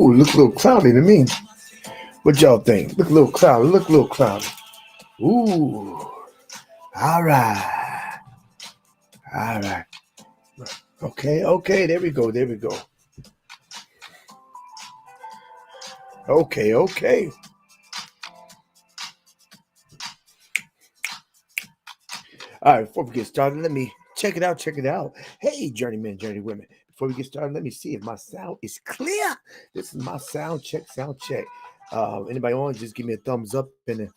Ooh, look a little cloudy to me. What y'all think? Look a little cloudy. Look a little cloudy. Ooh. All right. All right. Okay, okay. There we go. There we go. Okay, okay. All right, before we get started, let me check it out. Check it out. Hey, journeymen, journeywomen. Before we get started, let me see if my sound is clear. This is my sound check. Sound check. Anybody on? Just give me a thumbs up in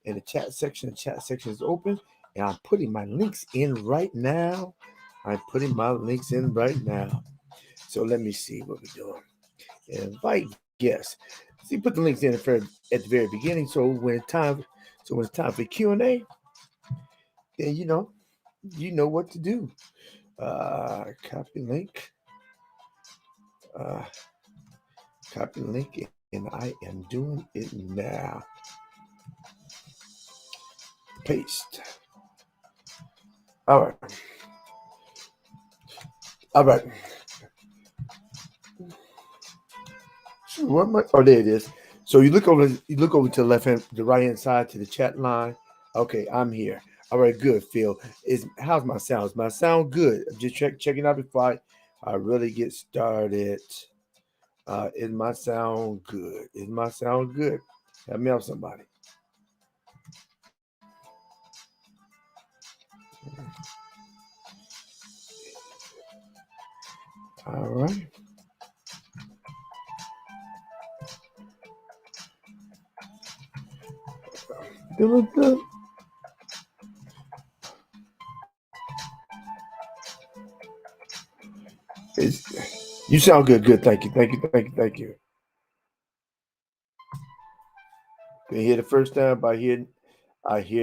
the chat section. The chat section is open, and I'm putting my links in right now. I'm putting my links in right now. So let me see what we're doing. Invite guests. See, put the links in at the very beginning. So when it's time for Q&A, then you know what to do. Copy link. Copy link, and I am doing it now. Paste. All right. All right. Oh, there it is. So you look over to the right hand side to the chat line. Okay, I'm here. All right, good. Phil, how's my sound? Is my sound good? I'm just checking out before I really get started. Is my sound good? Is my sound good? Help me out, somebody. All right. Good. You sound good. Good. Thank you. Can you hear the first time? I hear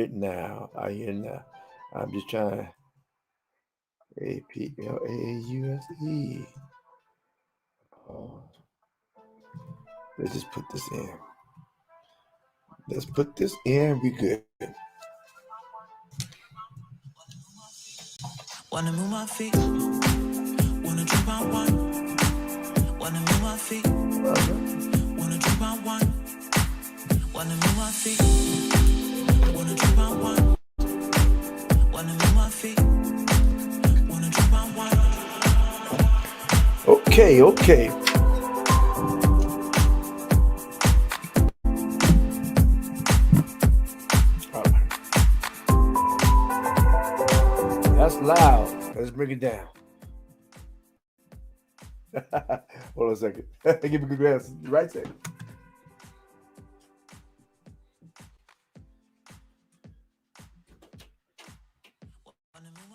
it now. I'm just trying. APLAUSE. Oh, let's just put this in. Let's put this in. We good. Wanna move my feet. Wanna drink my wine. Wanna move my feet. Wanna drink my wine. Wanna move my feet. Wanna drink my wine. Wanna move my feet. Wanna drink my wine. Okay. All right. That's loud. Let's bring it down. Hold on a second. Give me good glasses. Right second. Wanna move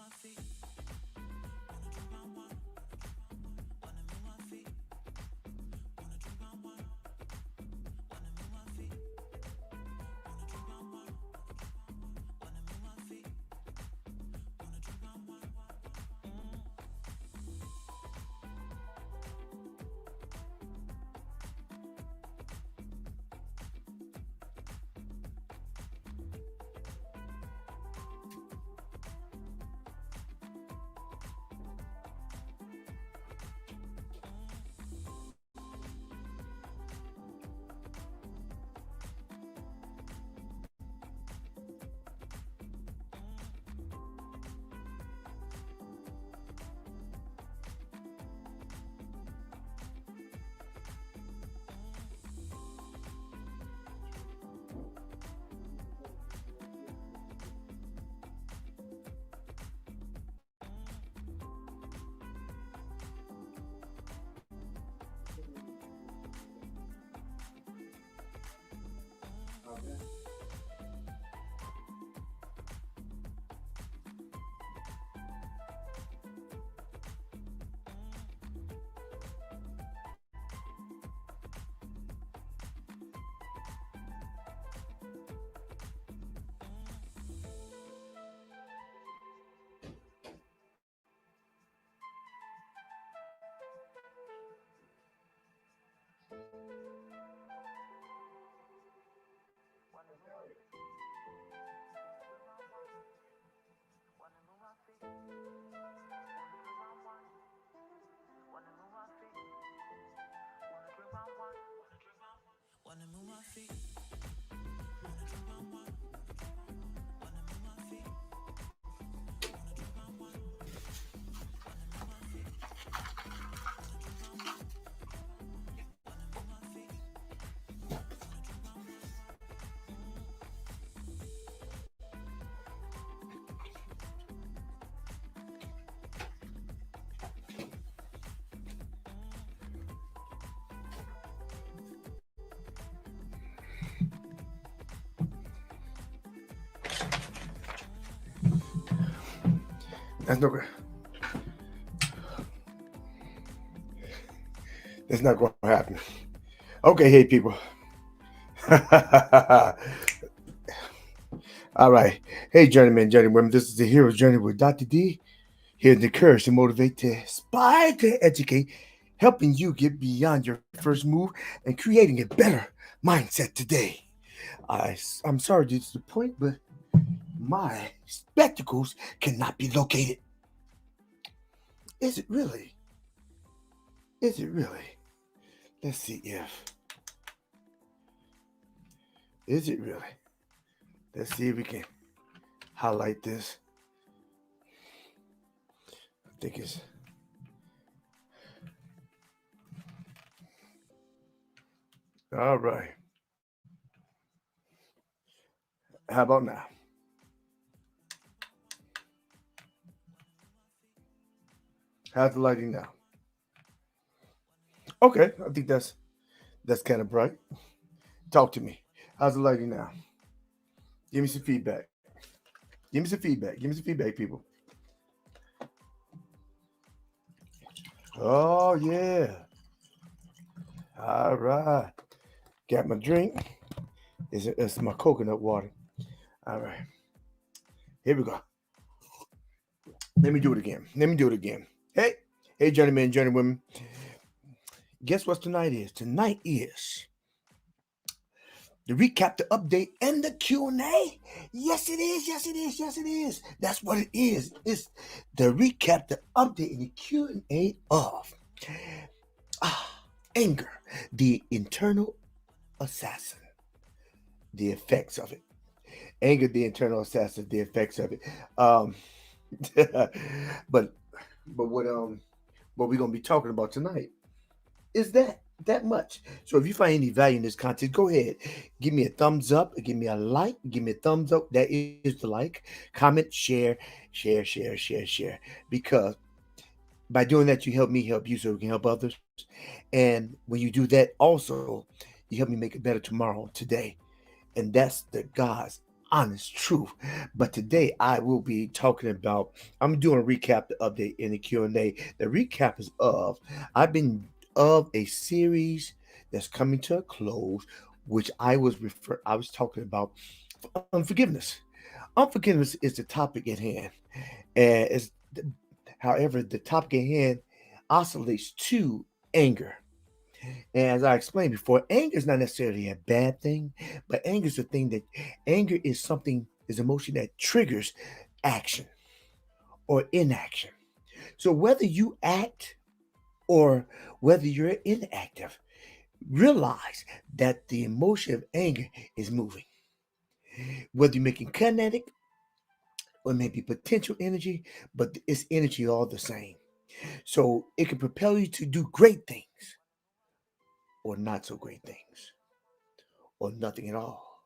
my feet. Wanna drink my wine. That's no. That's not going to happen. Okay, hey people. All right. Hey, journeyman, journeywomen. This is the Hero's Journey with Dr. D. Here to encourage, to motivate, to inspire, to educate, helping you get beyond your first move and creating a better mindset today. I'm sorry to disappoint, but my spectacles cannot be located. Is it really? Is it really? Let's see if. Is it really? Let's see if we can highlight this. I think it's. All right. How about now? How's the lighting now? Okay, I think that's kind of bright. Talk to me. How's the lighting now? Give me some feedback. Give me some feedback. Give me some feedback, people. Oh yeah. All right. Got my drink. It's my coconut water. All right. Here we go. Let me do it again. Let me do it again. Hey, hey, journeymen, journeywomen. Guess what tonight is? Tonight is the recap, the update, and the Q&A. Yes, it is. Yes, it is. Yes, it is. That's what it is. It's the recap, the update, and the Q&A of anger, the internal assassin, the effects of it. Anger, the internal assassin, the effects of it. Um, but what we're gonna be talking about tonight is that much. So if you find any value in this content, go ahead, give me a thumbs up, give me a like, give me a thumbs up. That is the like, comment, share, because by doing that you help me help you so we can help others. And when you do that also, you help me make it better tomorrow, today. And that's the God's honest truth. But today I will be talking about. I'm doing a recap, the update, in the Q&A. The recap is of I've been of a series that's coming to a close, which I was talking about unforgiveness. Unforgiveness is the topic at hand, and however the topic at hand oscillates to anger. And as I explained before, anger is not necessarily a bad thing, but anger is something, is emotion that triggers action or inaction. So whether you act or whether you're inactive, realize that the emotion of anger is moving. Whether you're making kinetic or maybe potential energy, but it's energy all the same. So it can propel you to do great things or not so great things or nothing at all,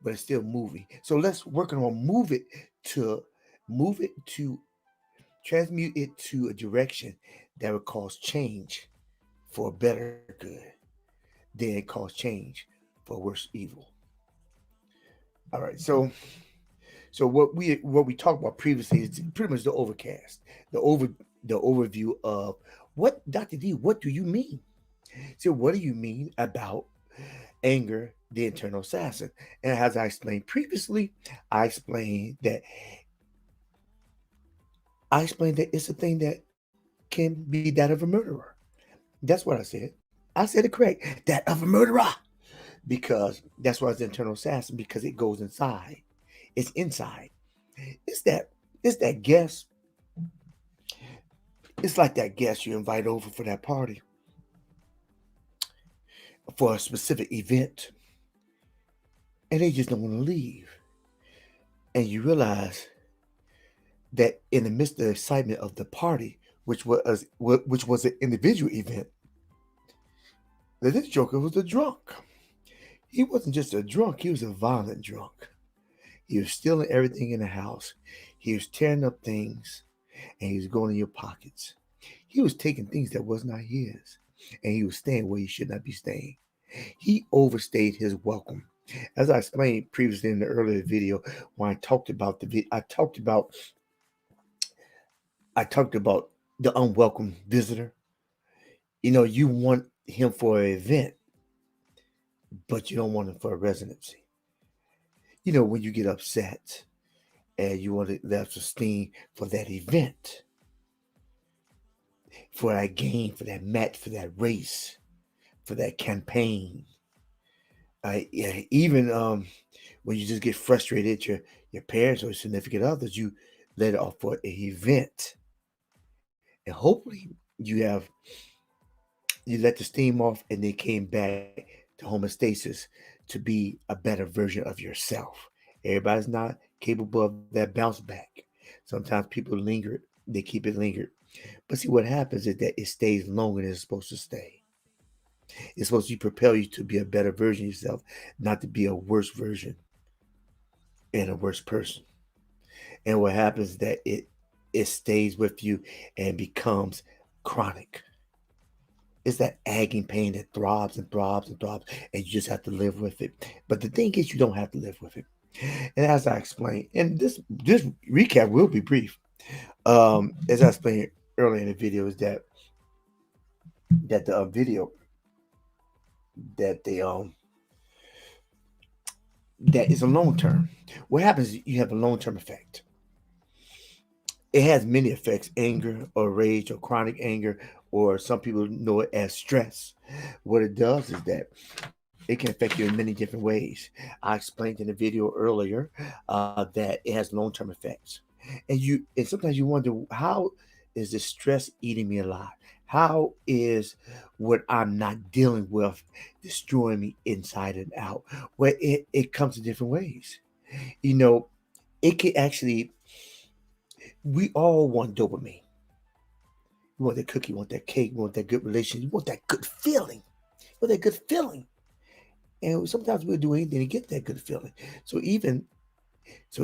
but it's still moving. So let's work on to move it to transmute it to a direction that would cause change for a better good, then cause change for worse evil. All right. So what we talked about previously is pretty much the overcast, the overview of what Dr. D, what do you mean? So what do you mean about anger, the internal assassin? And as I explained previously, I explained that it's a thing that can be that of a murderer. That's what I said. I said it correct. That of a murderer. Because that's why it's the internal assassin, because it goes inside. It's inside. It's that it's that guest. It's like that guest you invite over for that party. for a specific event, and they just don't want to leave. And you realize that in the midst of the excitement of the party, which was an individual event, that this joker was a drunk. He wasn't just a drunk; he was a violent drunk. He was stealing everything in the house. He was tearing up things, and he was going in your pockets. He was taking things that was not his, and he was staying where he should not be staying. He overstayed his welcome. As I explained previously in the earlier video, when I talked about I talked about the unwelcome visitor. You want him for an event, but you don't want him for a residency. When you get upset and you want to left steam for that event, for that game, for that match, for that race, for that campaign. Yeah, even when you just get frustrated at your parents or significant others, you let it off for an event, and hopefully you let the steam off, and they came back to homeostasis to be a better version of yourself. Everybody's not capable of that bounce back. Sometimes people linger, they keep it lingered. But see, what happens is that it stays longer than it's supposed to stay. It's supposed to propel you to be a better version of yourself, not to be a worse version and a worse person. And what happens is that it stays with you and becomes chronic. It's that agony pain that throbs and throbs and throbs, and you just have to live with it. But the thing is, you don't have to live with it. And as I explained, and this recap will be brief. As I explained earlier in the video, is that the video that they that is a long term. What happens is you have a long term effect. It has many effects: anger or rage or chronic anger, or some people know it as stress. What it does is that it can affect you in many different ways. I explained in the video earlier that it has long term effects, and sometimes you wonder, how is this stress eating me alive? How is what I'm not dealing with destroying me inside and out? Well, it comes in different ways. You know, it can actually. We all want dopamine. You want that cookie, you want that cake, you want that good relationship, you want that good feeling. You want that good feeling. And sometimes we'll do anything to get that good feeling. So even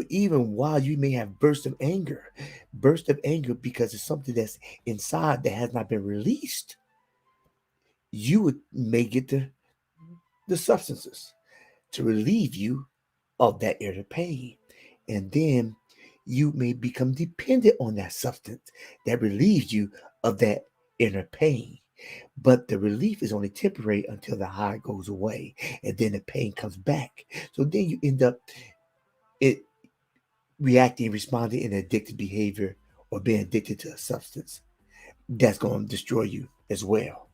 even while you may have burst of anger because it's something that's inside that has not been released, you may get the substances to relieve you of that inner pain. And then you may become dependent on that substance that relieves you of that inner pain. But the relief is only temporary until the high goes away, and then the pain comes back. So then you end up it reacting, responding in addictive behavior, or being addicted to a substance that's going to destroy you as well.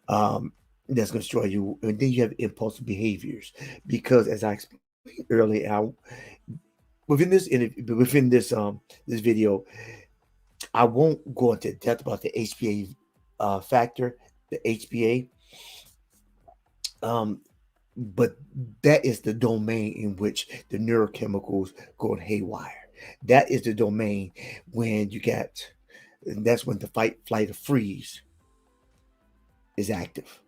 That's going to destroy you, and then you have impulsive behaviors because, as I explained earlier, within this video, I won't go into depth about the HPA factor, the HPA, but that is the domain in which the neurochemicals go haywire. That is the domain when and that's when the fight, flight, or freeze is active.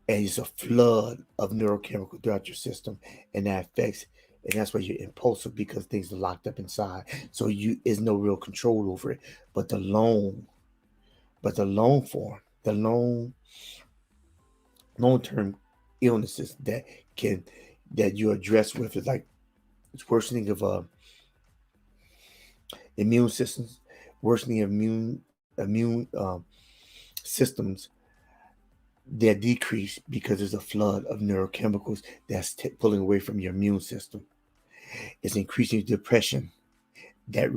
And it's a flood of neurochemical throughout your system, and and that's why you're impulsive because things are locked up inside. So is no real control over it. But the long form, the long term illnesses can that you address with is like it's worsening of immune systems, worsening of immune systems that decrease because there's a flood of neurochemicals that's pulling away from your immune system. It's increasing depression that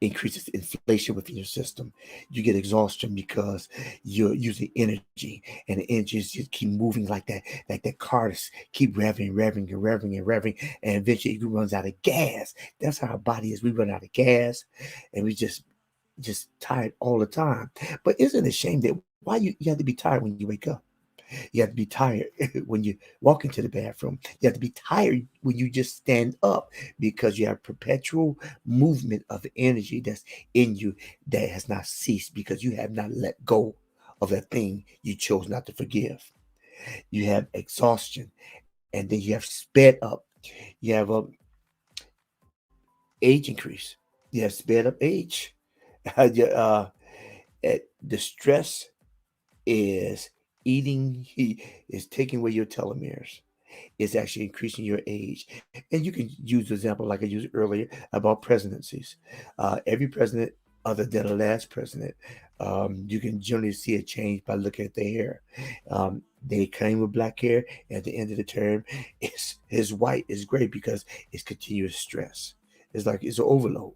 increases inflation within your system. You get exhaustion because you're using energy, and the energy is just keep moving like that car is keep revving, and eventually it runs out of gas. That's how our body is. We run out of gas, and we just tired all the time. But isn't it a shame that why you have to be tired when you wake up? You have to be tired when you walk into the bathroom. You have to be tired when you just stand up because you have perpetual movement of energy that's in you that has not ceased because you have not let go of that thing you chose not to forgive. You have exhaustion, and then you have sped up. You have a age increase. You have sped up age. You, the stress is eating, is taking away your telomeres. Is actually increasing your age. And you can use the example like I used earlier about presidencies. Every president, other than the last president, you can generally see a change by looking at their hair. They came with black hair at the end of the term. It's his white is gray because it's continuous stress. It's like it's an overload,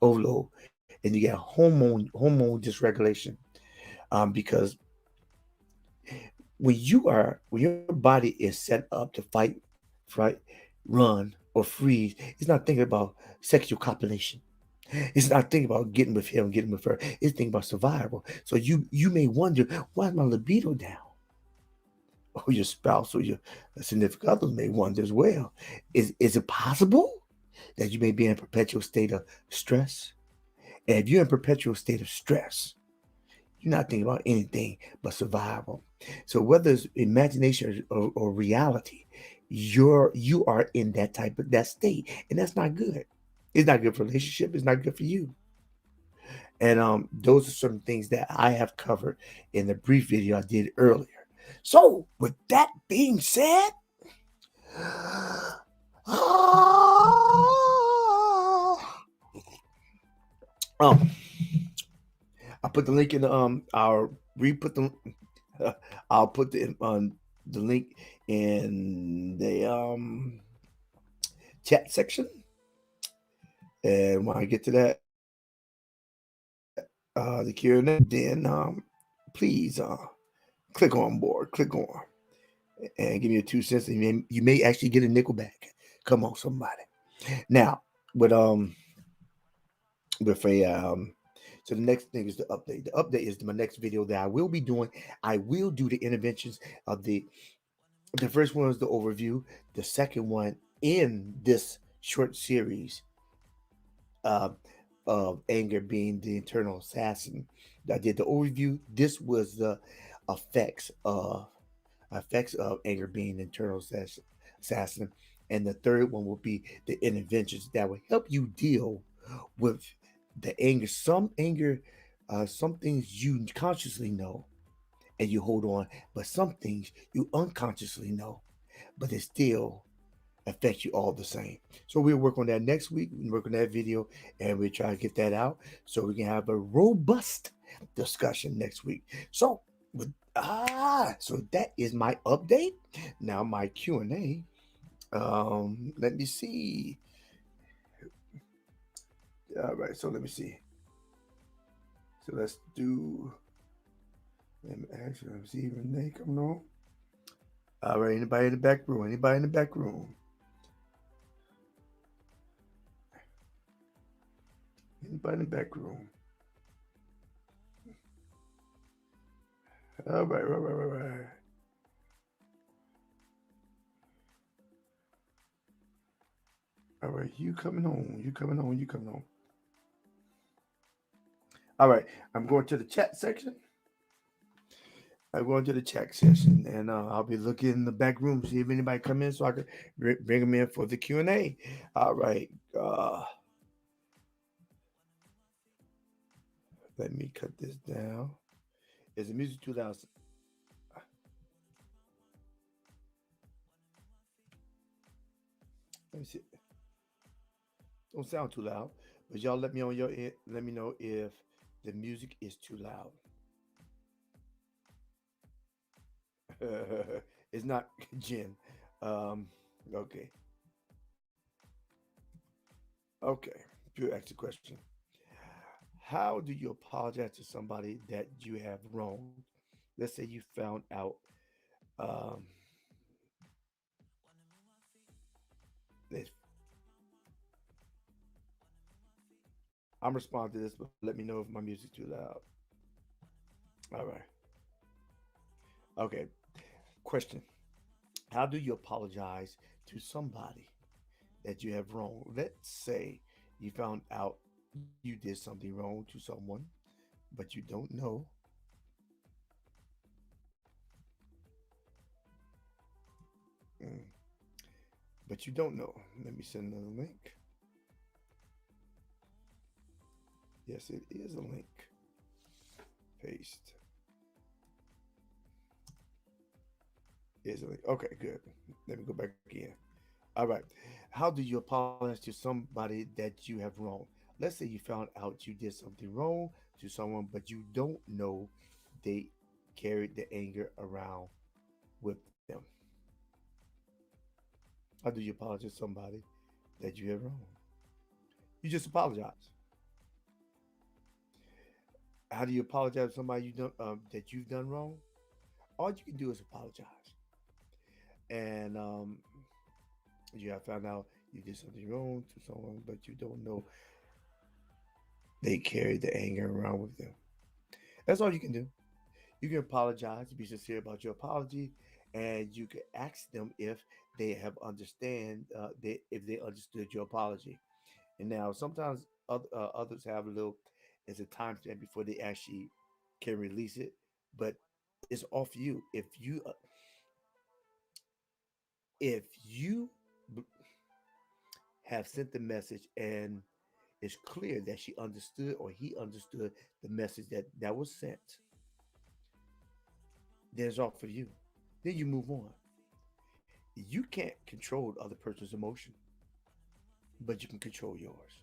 and you get hormone dysregulation because when your body is set up to fight, fight, run, or freeze, it's not thinking about sexual copulation. It's not thinking about getting with him, getting with her. It's thinking about survival. So you may wonder, why is my libido down? Or your spouse or your significant others may wonder as well. Is it possible that you may be in a perpetual state of stress? And if you're in a perpetual state of stress, you're not thinking about anything but survival. So whether it's imagination or reality, you are in that type of that state, and that's not good. It's not good for relationship. It's not good for you. And those are some things that I have covered in the brief video I did earlier. So with that being said, um, I put the link in the I'll re-put the I'll put the link in the chat section, and when I get to that the Q&A, then please click on board, click on, and give me your 2 cents, and you may actually get a nickel back. Come on, somebody. Now, with with a so the next thing is the update. The update is my next video that I will be doing. I will do the interventions of the first one is the overview. The second one in this short series uh, of anger being the internal assassin. I did the overview. This was the effects of effects of anger being internal assassin. And the third one will be the interventions that will help you deal with the anger. Some things you consciously know and you hold on, but some things you unconsciously know, but it still affects you all the same. So we'll work on that next week. We'll work on that video and we'll try to get that out so we can have a robust discussion next week. So so that is my update. Now my Q&A. Let me see. All right, so let me see. So let's do. Let me actually let me see Renee coming on. All right, anybody in the back room? Anybody in the back room? Anybody in the back room? All right, right. All right, you coming on? You coming on? You coming on? All right, I'm going to the chat section. I'm going to the chat session, and I'll be looking in the back room see if anybody come in, so I can bring them in for the Q&A. All right, let me cut this down. Is the music too loud? Let me see. Don't sound too loud, but y'all let me on your end. Let me know if the music is too loud. It's not Jen. Um, okay, okay. You ask the question. How do you apologize to somebody that you have wronged? Let's say you found out. Um, if I'm responding to this, but let me know if my music's too loud. All right. Okay. Question: how do you apologize to somebody that you have wronged? Let's say you found out you did something wrong to someone, but you don't know. Mm, but you don't know. Let me send another link. Yes, it is a link. Paste. Is a link. Okay, good. Let me go back in. All right. How do you apologize to somebody that you have wronged? Let's say you found out you did something wrong to someone, but you don't know they carried the anger around with them. How do you apologize to somebody that you have wronged? You just apologize. How do you apologize to somebody you don't that you've done wrong? All you can do is apologize. And you have found out you did something wrong to someone, but you don't know they carry the anger around with them. That's all you can do. You can apologize, be sincere about your apology, and you can ask them if they have understand if they understood your apology. And now sometimes others have a little as a time stamp before they actually can release it, but it's off you. If you b- have sent the message and it's clear that she understood or he understood the message that was sent, then it's off of you. Then you move on. You can't control the other person's emotion, but you can control yours.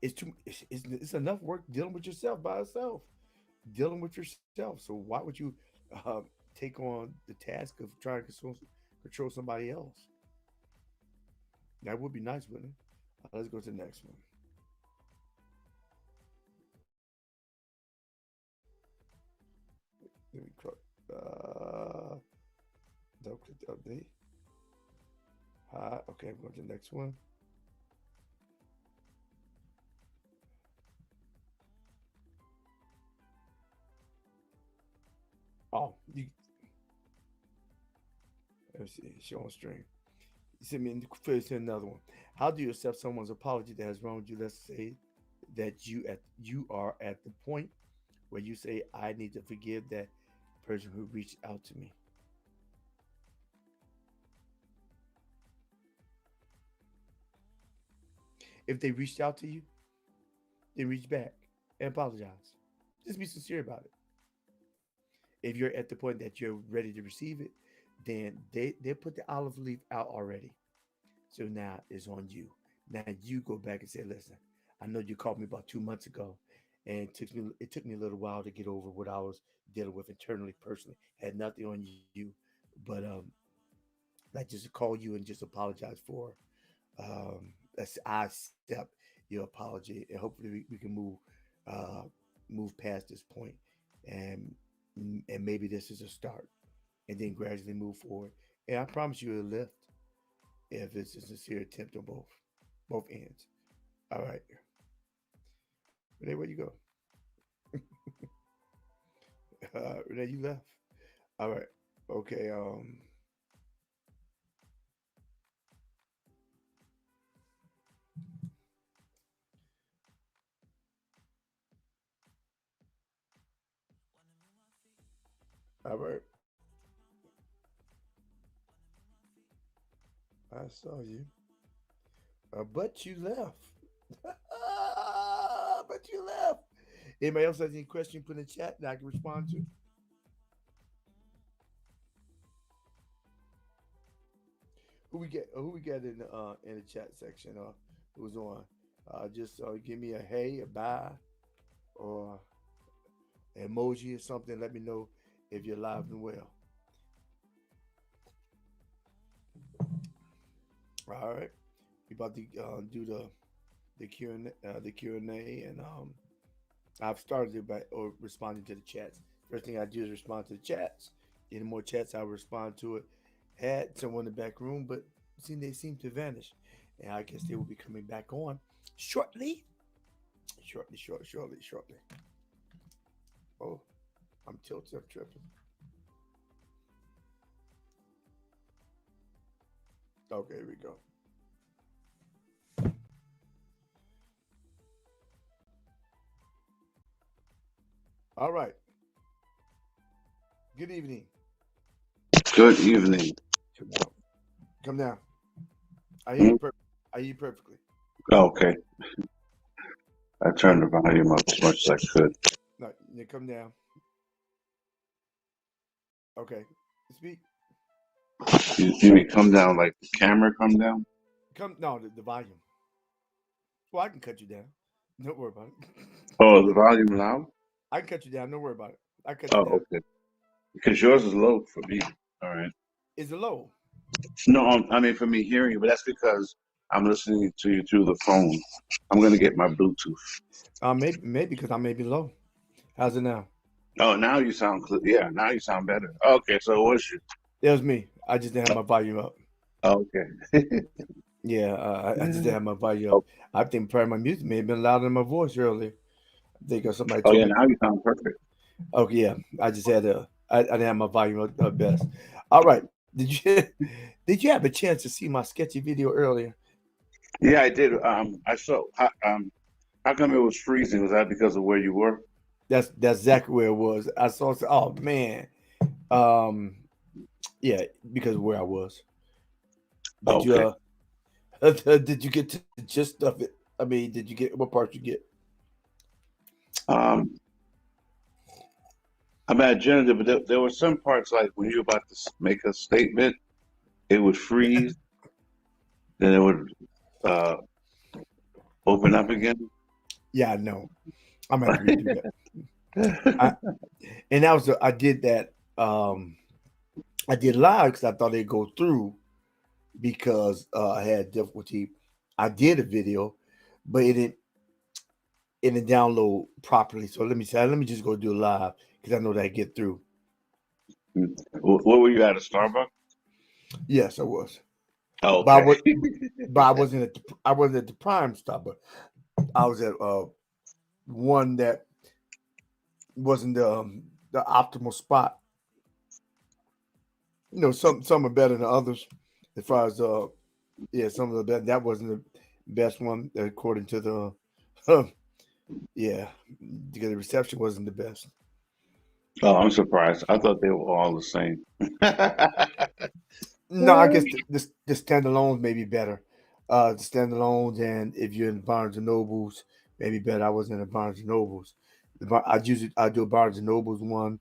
It's enough work dealing with yourself by yourself, dealing with yourself. So why would you uh, take on the task of trying to control somebody else? That would be nice, wouldn't it? Let's go to the next one. Let me uh, double click the update. Hi, okay, I'm going to the next one. Oh, let's see, show on stream. You send me first another one. How do you accept someone's apology that has wronged you? Let's say that you are at the point where you say, I need to forgive that person who reached out to me. If they reached out to you, then reach back and apologize. Just be sincere about it. If you're at the point that you're ready to receive it, then they put the olive leaf out already. So now it's on you. Now you go back and say, listen, I know you called me about 2 months ago, and it took me a little while to get over what I was dealing with internally, personally. Had nothing on you, but I just call you and just apologize for. I accept your apology, and hopefully we can uh, move past this point, and and maybe this is a start, and then gradually move forward. And I promise you, it'll lift if it's a sincere attempt on both ends. All right, Renee, where you go? Renee, you left. All right, okay. All right, I saw you, but you left. But you left. Anybody else has any question? Put in the chat that I can respond to. Who we got in the chat section? Who's on? Just give me a hey, a bye, or an emoji or something. Let me know if you're live and well. All right, we about to do the Q and A, and I've started it by or responding to the chats. First thing I do is respond to the chats. Any more chats, I'll respond to it. Had someone in the back room, but they seem to vanish, and I guess they will be coming back on shortly. Shortly. Oh, I'm tilted. I'm tripping. Okay, here we go. All right. Good evening. Good evening. Come down. Come down. I hear you. Hmm? I hear you perfectly. Okay, I turned the volume up as much as I could. No, you come down. Okay. Speak. You mean come down like the camera come down? Come. No, the volume. Well, I can cut you down. Don't worry about it. Oh, the volume loud? I can cut you down. Don't worry about it. I cut you Oh, down. okay. Because yours is low for me. All right. Is it low? No, I mean for me hearing you, but that's because I'm listening to you through the phone. I'm gonna get my Bluetooth. Maybe because I may be low. How's it now? Oh, now you sound clear. Yeah, now you sound better. Okay, so it was you. It was me. I just didn't have my volume up. Oh, okay. Yeah, I just didn't have my volume up. I think probably my music may have been louder than my voice earlier. I think somebody Oh told yeah, me. now you sound perfect. Okay, yeah. I just had I didn't have my volume up best. All right. Did you did you have a chance to see my sketchy video earlier? Yeah, I did. I saw. How come it was freezing? Was that because of where you were? That's exactly where it was. I saw. Oh man. Um. Yeah, because of where I was. Did you Okay. did you get to the gist of it? I mean, did you get what part you get? Um, I imagine it, but there were some parts like when you were about to make a statement, it would freeze, then it would uh, open up again. Yeah, I know. I'm gonna have to redo that. I and that was I did that. I did live because I thought it'd go through because I had difficulty. I did a video, but it didn't download properly. So let me say, let me just go do it live because I know that I get through. What were you at a Starbucks? Yes, I was, Oh, but I okay. was, but I wasn't at the Prime stop, but I was at one that wasn't the optimal spot. You know, some are better than others. As far as yeah, some of the best. That wasn't the best one according to the yeah, because the reception wasn't the best. Oh, I'm surprised. I thought they were all the same. No, I guess the standalones may be better. The standalones, and if you're in Barnes and Nobles, maybe better. I wasn't in Barnes and Nobles. I do a Barnes and Nobles one,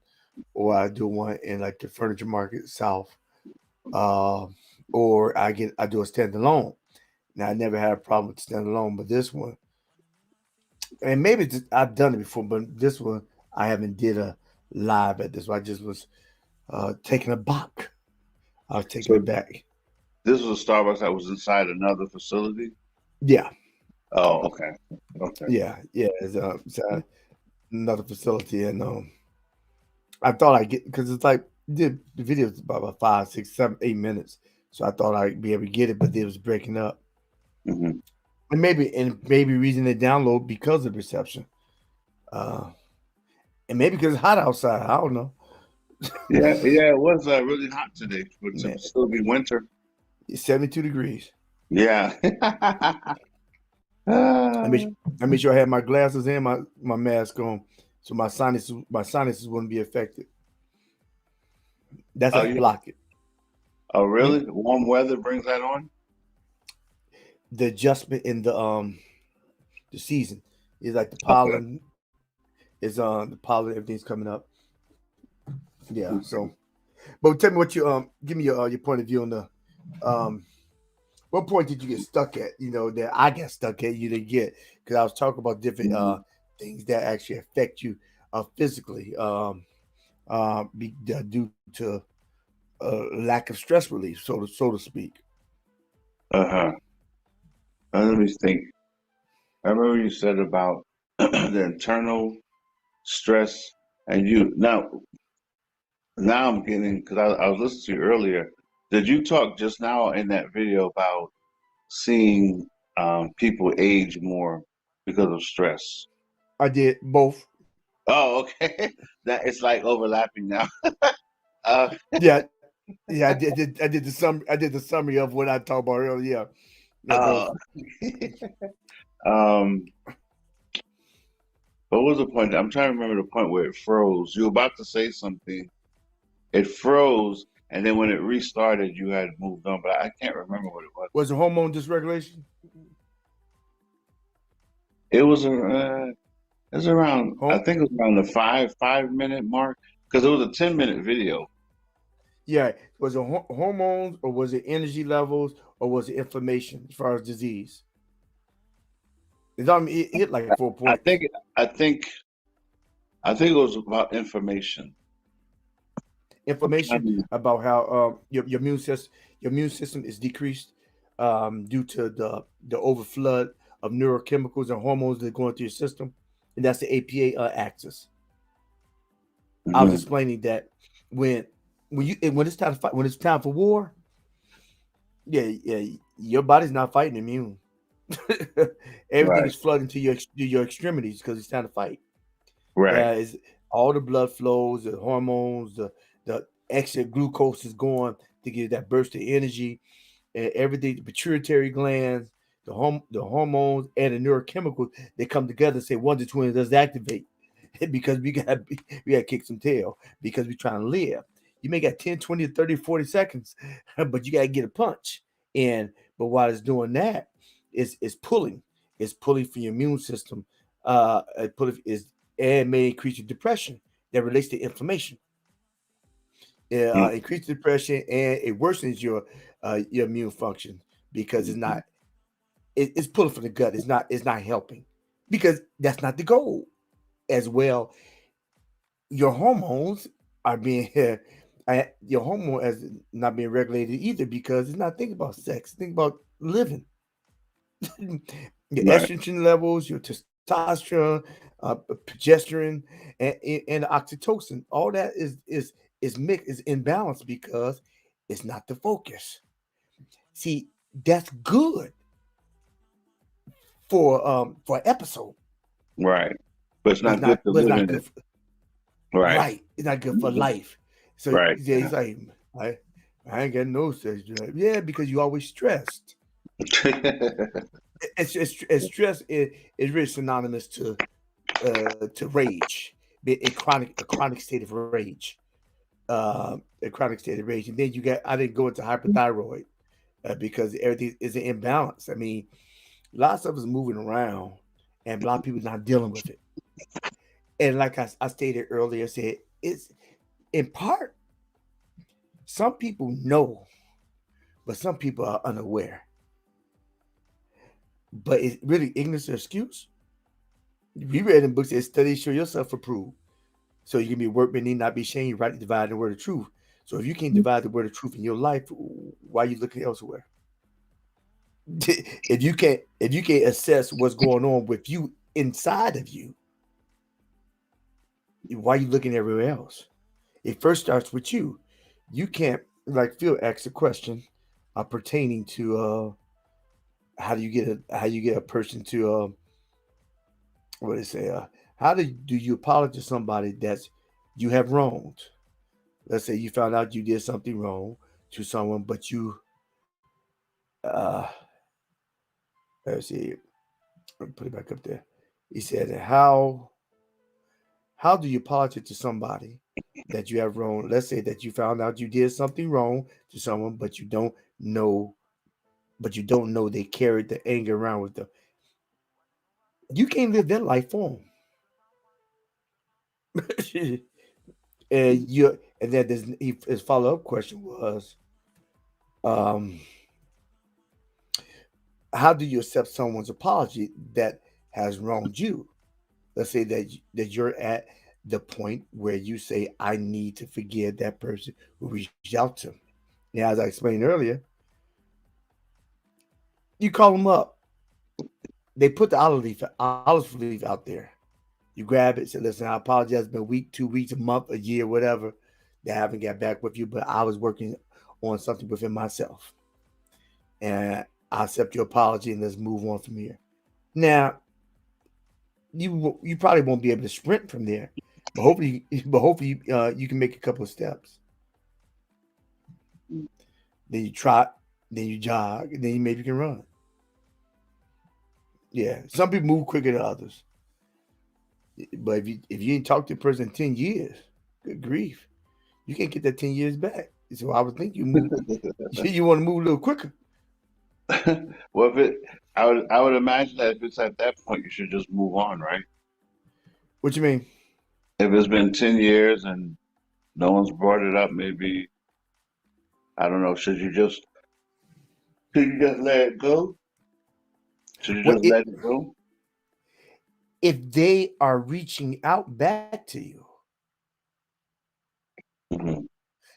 or I do one in like the Furniture Market South, uh, or I do a standalone. Now I never had a problem with standalone, but this one, and maybe I've done it before, but this one I haven't did a live at this one. I just was taking a back. I was taking it So back. this was a Starbucks that was inside another facility? Yeah, Oh, okay. Okay. yeah. It's another facility, and I thought I get because it's like the video is about 5, 6, 7, 8 minutes, so I thought I'd be able to get it, but it was breaking up, Hmm. and maybe reason they download because of reception, uh, and maybe because it's hot outside. I don't know, Yeah, yeah, it was really hot today, but to man. still be winter. It's 72 degrees. Yeah. I Ah. made I made sure I had my glasses and my mask on, so my sinuses wouldn't be affected. That's Oh, how I yeah. block it. Oh, Hmm? really? Warm weather brings that on? The adjustment in the season is like the Okay. pollen is the pollen. Everything's coming up. Yeah. So, Okay. but tell me what you give me your point of view on the um what point did you get stuck at? You know that I got stuck at. You didn't get because I was talking about different things that actually affect you physically due to lack of stress relief, so to speak. Uh-huh. Let me think. I remember you said about the internal stress and you now I'm getting because I was listening to you earlier. Did you talk just now in that video about seeing people age more because of stress? I did both. Oh, okay. That it's like overlapping now. Uh, Yeah, Yeah, I did the summary of what I talked about earlier. Yeah, yeah, Uh, both. um, what was the point? I'm trying to remember the point where it froze. You were about to say something. It froze, and then when it restarted, you had moved on, but I can't remember what it was. Was it hormone dysregulation? It was it was around. I Home, think it was around the five minute mark because it was a 10-minute video. yeah. Was it hormones or was it energy levels or was it inflammation as far as disease? It hit like 4 points. I think I think I think it was about information. I'm Inflammation trying about how your immune system is decreased due to the overflood of neurochemicals and hormones that are going through your system, and that's the APA axis. I was Mhm. explaining that when when it's time to fight, when it's time for war, yeah, your body's not fighting immune. Everything Right, is flooding to your extremities because it's time to fight. right. Is all the blood flows, the hormones, the extra glucose is going to give that burst of energy, and everything, the pituitary glands, the hormones, and the neurochemicals, they come together and say one to two and does activate because we got to kick some tail because we're trying to live. You may got 10, 20, 30, 40 seconds, but you got to get a punch. And but while it's doing that, it's pulling. It's pulling for your immune system. Pulling is and may increase your depression that relates to inflammation. Mm, Increase depression and it worsens your immune function because mhm. it's pulling from the gut. It's not helping because that's not the goal. As well, your hormones are being your hormone as not being regulated either because it's not thinking about sex. Think about living. Your Right, estrogen levels, your testosterone, progesterone, and oxytocin. All that is mixed, is imbalanced because it's not the focus. See, that's good for an episode, right. But it's not good to but it's live not in good. it. Right. Right, it's not good for Mhm. life. So Right. yeah, he's like, I I ain't got no sex drive. Yeah, because you always stressed. It's stress is really synonymous to rage, a chronic state of rage, a chronic state of rage, and then you got I didn't go into hyperthyroid because everything is an imbalance. I mean, lots of stuff is moving around, and a lot of people not dealing with it. And like I stated earlier, said it's in part some people know, but some people are unaware. But it's really ignorance or excuse. We read in books that studies show yourself approved. So you can be a workman, need not be ashamed, you rightly divide the word of truth. So if you can't divide the word of truth in your life, why are you looking elsewhere? If you can't assess what's going on with you inside of you, why are you looking everywhere else? It first starts with you. You can't like Phil asked a question pertaining to how you get a person to what do they say how do you apologize to somebody that's you have wronged. Let's say you found out you did something wrong to someone, but you uh let's see, let me put it back up there. He said, how do you apologize to somebody that you have wrong? Let's say that you found out you did something wrong to someone, know, but you don't know they carried the anger around with them. You can't live that life for them. And then his follow up question was, um, how do you accept someone's apology that has wronged you? Let's say that you're at the point where you say, I need to forgive that person who reached out to me. Yeah, as I explained earlier, you call them up. They put the olive leaf out there. You grab it, say, listen, I apologize. It's been a week, 2 weeks, a month, a year, whatever. They haven't got back with you, but I was working on something within myself. And I accept your apology and let's move on from here. Now, you probably won't be able to sprint from there, but hopefully you can make a couple of steps. then you trot, then you jog, and then you maybe can run. Yeah, some people move quicker than others, but if you didn't talk to a person in 10 years, good grief, you can't get that 10 years back. So I would think you move, you want to move a little quicker. Well, if it, I would imagine that if it's at that point, you should just move on, right? What you mean? If it's been 10 years and no one's brought it up, maybe I don't know. Should you just let it go? Should you Well, just let it go? if they are reaching out back to you, Hmm.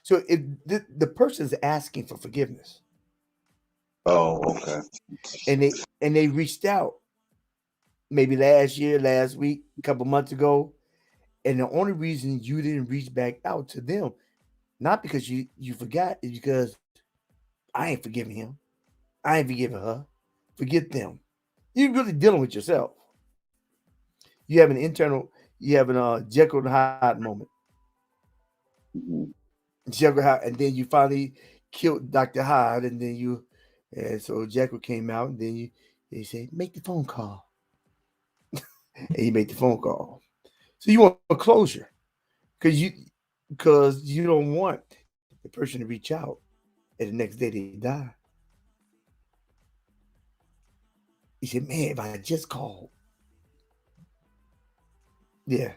so if the person's asking for forgiveness, Oh, okay. and they reached out maybe last year, last week, a couple months ago, and the only reason you didn't reach back out to them, not because you forgot, is because I ain't forgiving him, I ain't forgiving her. Forget them. You're really dealing with yourself. You have an internal, you have an Jekyll and Hyde moment. Hmm. Jekyll Hyde, and then you finally killed Dr. Hyde, and then and so Jekyll came out, and then they say make the phone call, and you make the phone call. So you want closure because you don't want the person to reach out and the next day they die. You say, man, if I just called, yeah.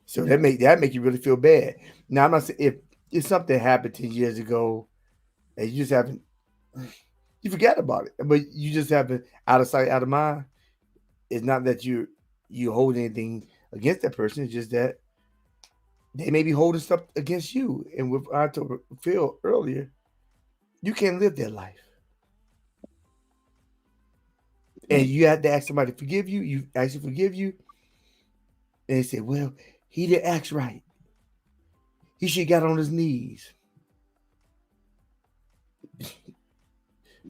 So Yeah. that make you really feel bad. Now I'm not saying if something happened 10 years ago and you just haven't you forgot about it, but you just haven't out of sight, out of mind. It's not that you hold anything against that person. It's just that they may be holding stuff against you. And with I told Phil earlier, you can't live that life. And you have to ask somebody to forgive you. You actually forgive you, and they say, "Well, he didn't act right. He should have got on his knees.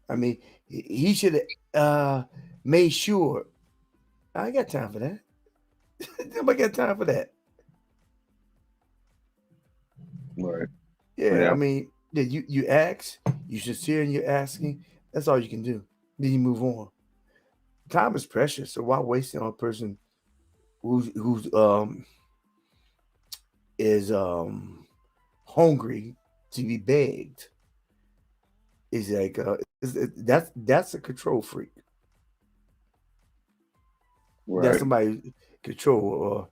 I mean, he should have made sure." I ain't got time for that. Nobody got time for that. Right. Yeah, I Yeah. mean, yeah, you ask, you sincere in your asking. That's all you can do. Then you move on. Time is precious, so why waste it on a person who's is hungry to be begged? Is like that's a control freak. That's Right. somebody control. Or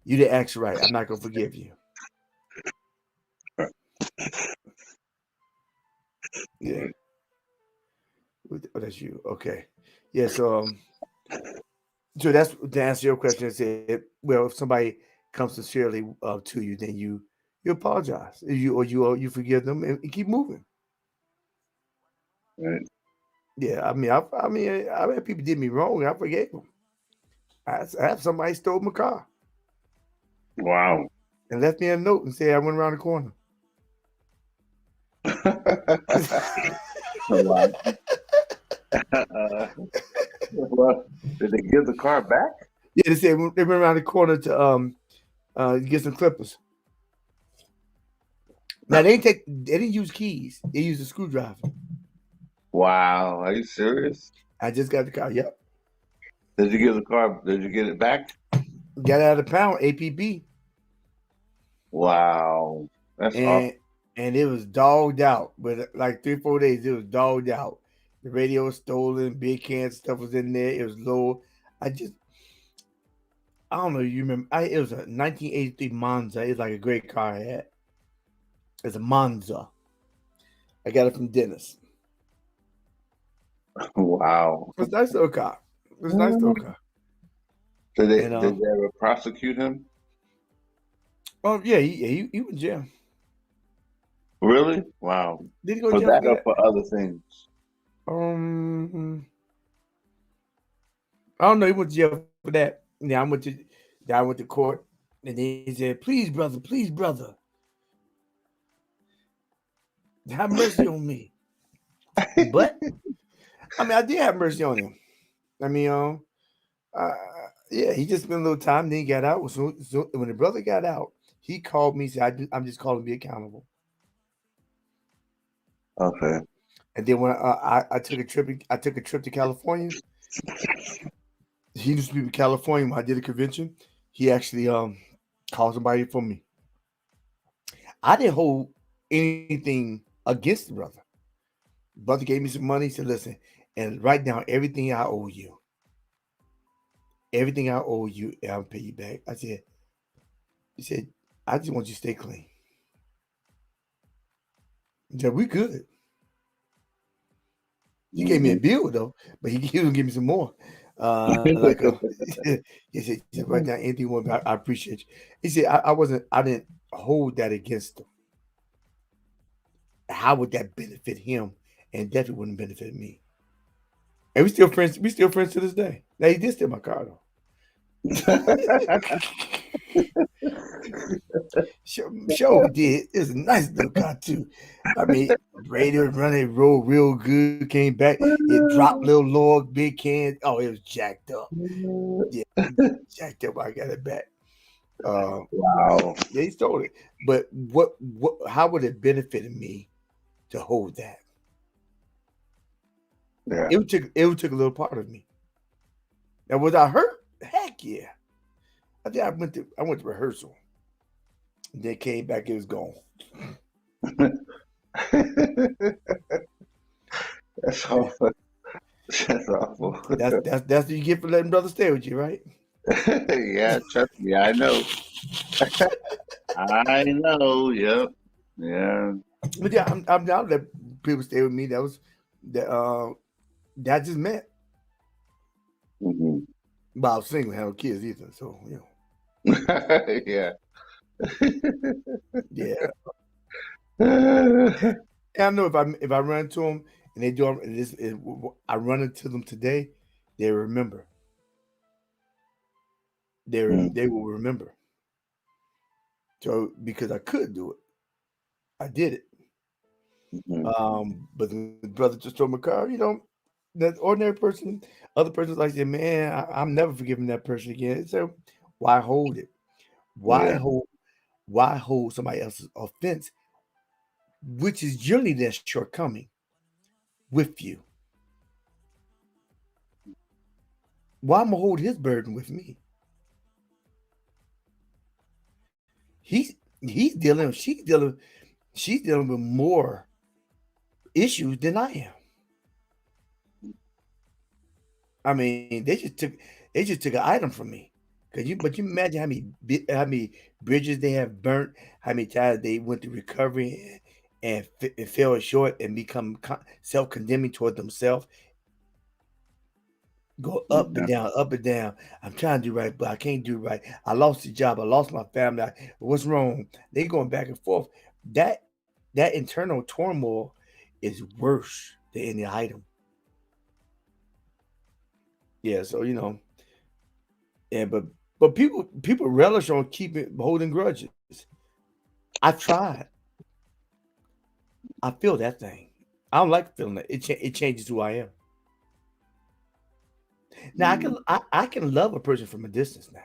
you didn't act right. I'm not gonna forgive you. Right. Yeah, Right. oh, that's you. Okay. Yeah. So that's to answer your question. I said, well, if somebody comes sincerely to you, then you apologize. You forgive them and keep moving. Right. Yeah. I mean, I people did me wrong. I forgave them. I have somebody stole my car Wow. and left me a note and said I went around the corner. Wow. Well, did they give the car back? Yeah, they said they went around the corner to get some clippers. Now they didn't use keys. They used a screwdriver. Wow. Are you serious? I just got the car. Yep. Did you give the car? Did you get it back? Got out of the pound, APB. Wow. That's and awesome. and it was dogged out. But like 3 4 days, it was dogged out. The radio was stolen, big can stuff was in there. It was low. I just I don't know. You remember? It was a 1983 Monza. It's like a great car I had. It's a Monza. I got it from Dennis. Wow. It's a nice little car. It's a nice little Did car. they And did they ever prosecute him? oh yeah, he went in jail. Really? Wow. Did he go to For jail for that or that? for other things? Um, I don't know. He went to jail for that. Then I went to court, and then he said, please, brother, have mercy on me." But I mean, I did have mercy on him. I mean, uh, yeah, he just spent a little time. Then he got out. So when the brother got out, he called me. Said, I'm just calling to be accountable." Okay. And then when I took a trip, I took a trip to California. He used to be in California when I did a convention. He actually called somebody for me. I didn't hold anything against the brother. Brother gave me some money. He said, "Listen, and write down everything I owe you. Everything I owe you, and I'll pay you back." I said, "He said, I just want you to stay clean." He said, "We good." He gave me a Mm-hmm. bill though, but he was give me some more. Like he said, "Write down anything you want. I appreciate you." He said, I didn't hold that against him. How would that benefit him? And definitely wouldn't benefit me. And we still friends. We still friends to this day. Now he did steal my car though. Show did. It was a nice little car too. I mean, radio running, rolled real good. Came back. It dropped little log, big can. Oh, it was jacked up. Yeah, jacked up. I got it back. Um, Wow. yeah, he stole it. But what? How would it benefit me to hold that? Yeah. It would take a little part of me. Now, was I hurt? Heck yeah. I think I went to rehearsal. Then came back. It was gone. That's Yeah. awful. That's awful. That's what you get for letting brothers stay with you, right? Yeah, trust me, I know. I know. Yep. Yeah. But yeah, I'm down to let people stay with me. That was that just met. Hmm. But I was single, had no kids either. So Yeah. yeah. And I know if I run into them and they do I run into them today, they remember. They will remember. So because I could do it, I did it. Mm-hmm. But the brother just stole my car. That ordinary person, other person's like, man, I'm never forgiving that person again. So why hold it? Why Yeah. hold? Why hold somebody else's offense, which is generally their shortcoming, with you? Why am I hold his burden with me? He's dealing. She's dealing with more issues than I am. I mean, they just took an item from me. But you imagine how many bridges they have burnt, how many times they went through recovery and fell short and become self-condemning toward themselves, go up and Yeah. down, up and down. I'm trying to do right, but I can't do right. I lost the job. I lost my family. What's wrong? They going back and forth. That that internal turmoil is worse than any item. Yeah, so and but people relish on keeping holding grudges. I tried. I feel that thing. I don't like feeling that. It changes who I am. Now I can love a person from a distance now.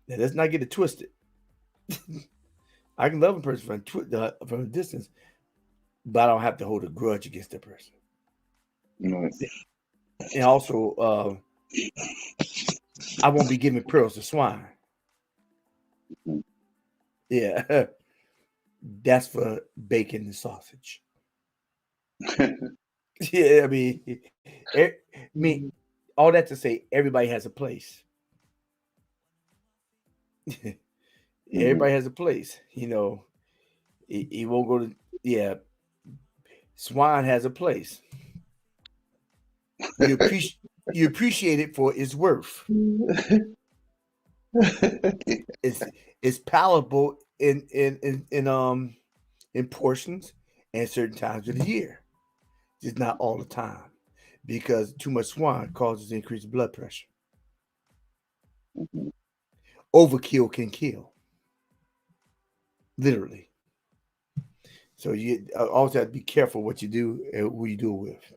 Now let's not get it twisted. I can love a person from a distance, but I don't have to hold a grudge against that person. No. And also, I won't be giving pearls to swine. Yeah, that's for bacon and sausage. Yeah, I mean, all that to say, everybody has a place. Mhm. Everybody has a place. He won't go to. Yeah, swine has a place. You appreciate you appreciate it for its worth. It's it's palatable in portions and certain times of the year. Just not all the time, because too much swine causes increased blood pressure. Mhm. Overkill can kill, literally. So you always have to be careful what you do and who you do it with.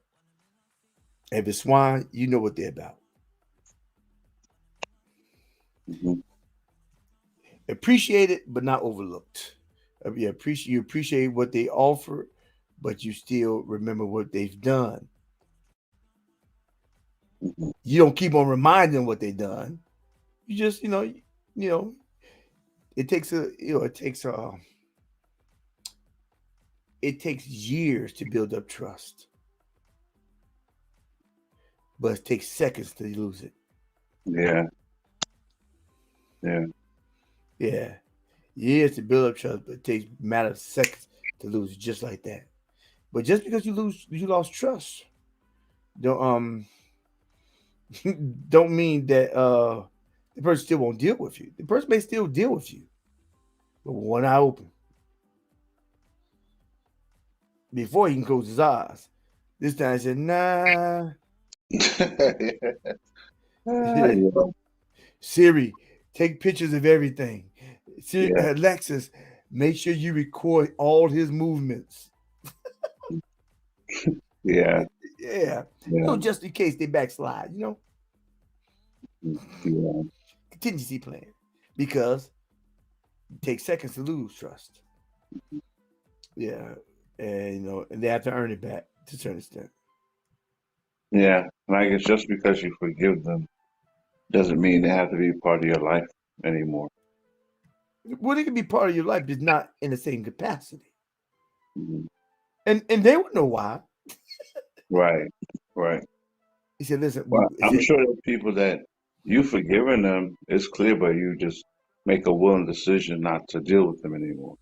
If it's swine, you know what they're about. Mhm. Appreciate it, but not overlooked. You appreciate what they offer, but you still remember what they've done. Mhm. You don't keep on reminding what they've done. You just, you know, it takes a, it takes years to build up trust, but it takes seconds to lose it. Yeah, yeah, Yeah, years to build up trust, but it takes matter of seconds to lose it, just like that. But just because you lost trust, don't don't mean that the person still won't deal with you. The person may still deal with you, but with one eye open before he can close his eyes. This time he said, "Nah, yeah, Siri, take pictures of everything. Siri, yeah, Alexis, make sure you record all his movements. yeah, Yeah, yeah, just in case they backslide. yeah, Contingency plan because it takes seconds to lose trust. Yeah, and and they have to earn it back to a certain extent. yeah. And I guess just because you forgive them doesn't mean they have to be part of your life anymore. Well, they can be part of your life, but not in the same capacity. Mhm. And they would know why. Right, right. He said, "Listen, Well, he I'm said, sure there's people that you forgiven them, it's clear, but you just make a willing decision not to deal with them anymore.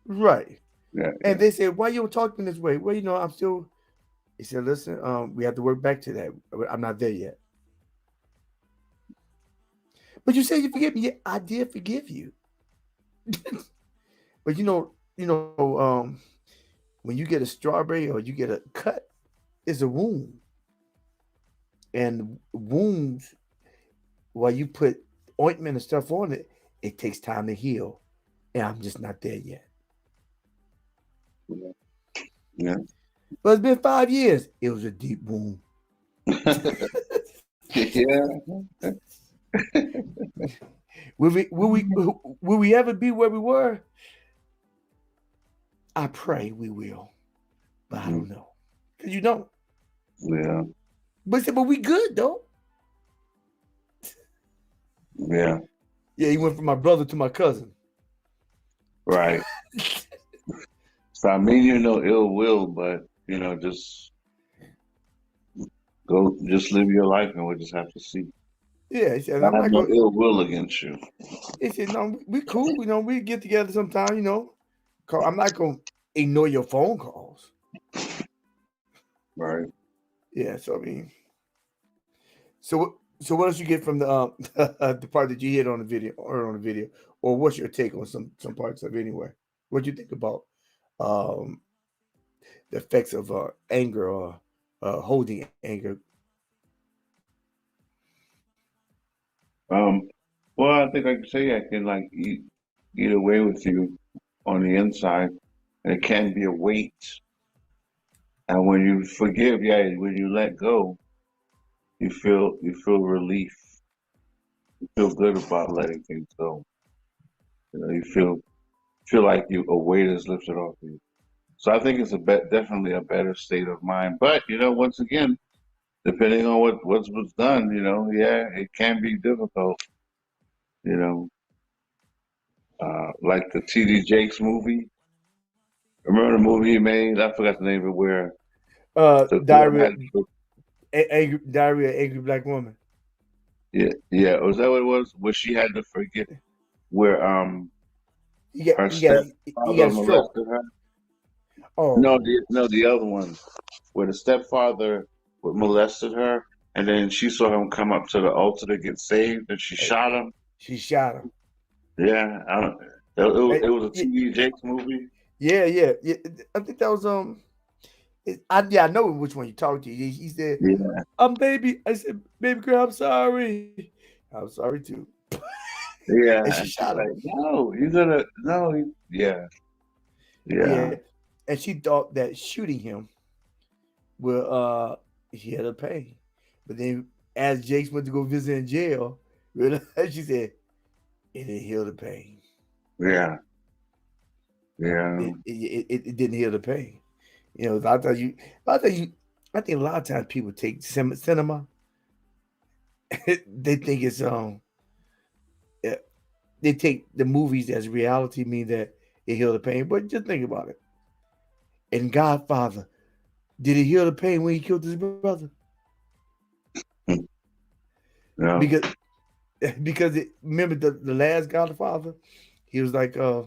right." Yeah, And they said, "Why you talking this way?" Well, I'm still. He said, "Listen, we have to work back to that. I'm not there yet." But you said you forgive me. Yeah, I did forgive you. But when you get a strawberry or you get a cut, it's a wound, and wounds, while you put ointment and stuff on it, it takes time to heal, and I'm just not there yet. yeah, yeah. But it's been 5 years. It was a deep wound. Yeah, Will we ever be where we were? I pray we will, but I mhm, don't know because you don't. yeah, But we good though. yeah, Yeah, he went from my brother to my cousin. right. So I mean, you know, ill will, but just go, just live your life, and we'll just have to see. Yeah, he said I I'm have not no going. ill will against you. He said no, we cool. We get together sometime. I'm not going to ignore your phone calls. Right. Yeah, so I mean, so what else you get from the the part that you hit on the video, or what's your take on some parts of it anyway? What do you think about um the effects of anger or holding anger? Um. Well, I think I can say I can like eat away with you on the inside, and it can be a weight. And when you forgive, yeah, when you let go, you feel relief. You feel good about letting things go. You feel like a weight is lifted off you. So I think it's definitely a better state of mind. But once again, depending on what's was done, yeah, it can be difficult. You know, like the T.D. Jakes movie. Remember the movie he made? I forgot the name of it. Where the girl Diarrhea, had, angry black woman. yeah, yeah. Was that what it was? Where she had to forget where He got her he got he got stepfather a stroke. molested her. No, Oh, the other one where the stepfather molested her, and then she saw him come up to the altar to get saved, and she hey, shot him. she shot him. Yeah, I don't, it was a Yeah, T.D. Jakes movie. yeah. I think that was I know which one you talked to. He said, Yeah, baby." I said, "Baby girl, I'm sorry. I'm sorry too." And yeah. she And she's shot him. like, no, you gotta, no, yeah, Yeah, yeah, and she thought that shooting him will heal the pain. But then, as Jakes went to go visit in jail, she said it didn't heal the pain. yeah, yeah, It didn't heal the pain. You know, I thought you, I think a lot of times people take cinema, they think it's eh, they take the movies as reality, mean that it heal the pain. But just think about it. In Godfather, did he heal the pain when he killed his brother? Yeah. Because remember the last Godfather, he was like, I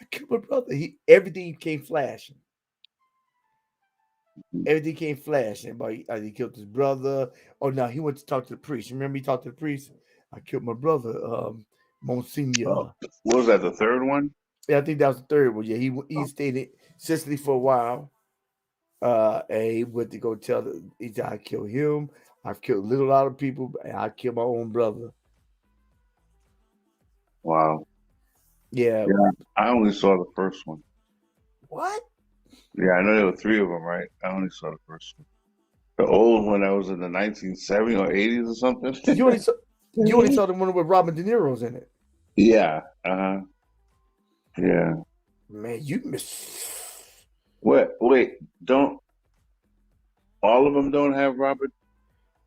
killed my brother. Everything came flashing. Everything came flashing. But he killed his brother. Oh no, he went to talk to the priest. Remember he talked to the priest. I killed my brother, Oh, Monsignor. what was that? The third one? Yeah, I think that was the third one. Yeah, he stayed in Sicily for a while. And he went to go tell he said, I killed him. I've killed a little lot of people, and I killed my own brother. Wow. Yeah. Yeah, I only saw the first one. What? Yeah, I know there were three of them, right? I only saw the first one. The old one that was in the 1970s or 80s or something. You only saw you only saw the one with Robin De Niro's in it. Yeah. Uh-huh. Yeah. Man, you miss. Wait, don't all of them don't have Robert?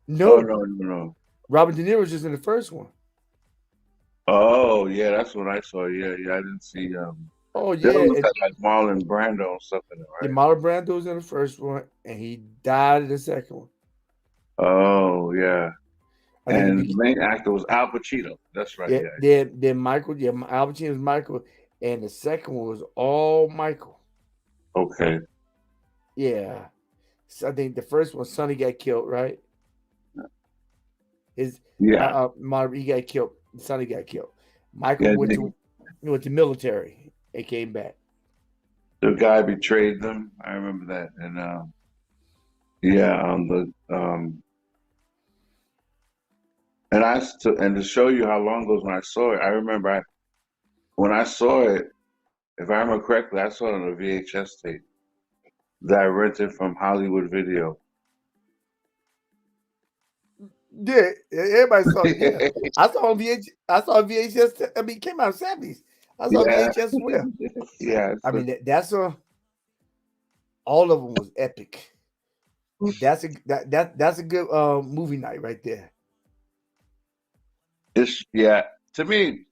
Oh No, no, no, no. Robin De Niro's just in the first one. Oh yeah, that's what I saw. Yeah, yeah. I didn't see Oh they yeah, almost and had like Marlon Brando and stuff in it, yeah, right? Marlon Brando's in the first one, and he died in the second one. Oh yeah. I think And the main actor was Al Pacino. That's right, yeah. yeah. Then Michael, yeah, Al Pacino was Michael, and the second one was all Michael. Okay. Yeah, so I think the first one, Sonny got killed, right? His Yeah. he got killed. Sonny got killed. Michael Yeah, went to military and came back. the guy betrayed them. I remember that. And yeah, and to show you how long ago when I saw it, I remember when I saw it, if I remember correctly, I saw it on a VHS tape that I rented from Hollywood Video. Yeah, everybody saw. Yeah, Yeah, I saw on VH. I saw VHS. I mean, it came out in '70s. I saw VHS as well. yeah. I mean, that's a all of them was epic. That's a good movie night right there. It's yeah. To me,